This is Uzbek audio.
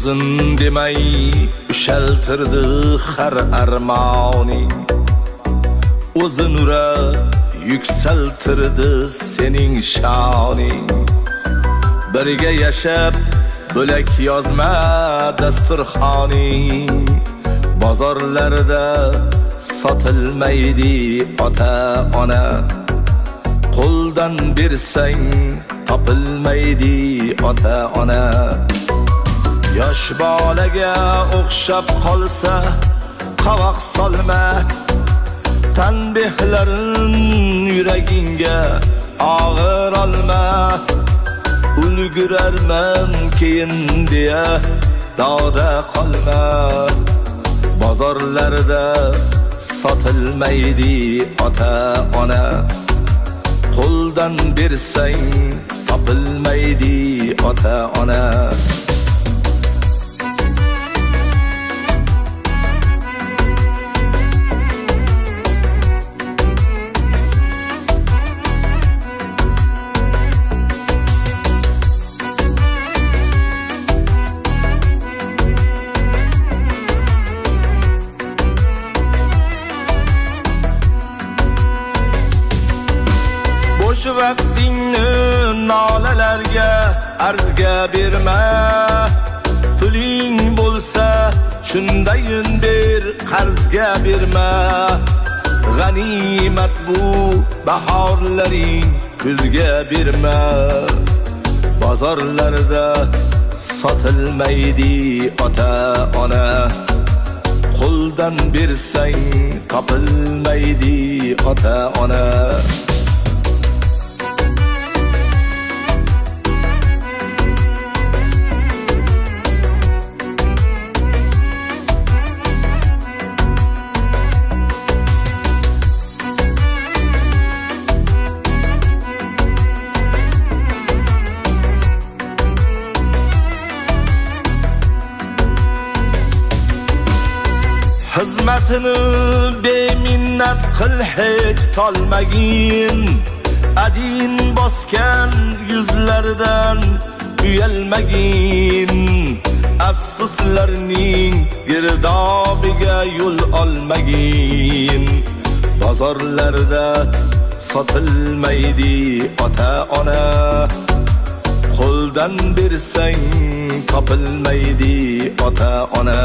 uzun demay ushaltirdi har armoning, o'zi nura yuksaltirdi sening shoning. Birga yashab bo'lak yozma dasturxoning, bozorlarda sotilmaydi ota ona, qo'ldan bersang topilmaydi ota ona. Yosh bolaga o'xshab qolsa qovoq solma, tanbehlarin yuragingga og'ir olma. Ulgurarman keyin deya dog'da qolma, bozorlarda sotilmaydi ota ona, qo'ldan bersang topilmaydi ota ona. Bo'sh vaqtingni nolalarga arzga berma, puling bo'lsa shundayin ber, qarzga berma. G'animat bu bahorlaring kuzga berma, bozorlarda sotilmaydi ota ona, qo'ldan bersang topilmaydi ota ona. Xizmatini beminnat qil, hech tolmagin. Ajin bosgan yuzlardan uyalmagin. Afsuslarning girdobiga yo'l olmagin. Bozorlarda sotilmaydi ota ona, qo'ldan bersang topilmaydi ota ona.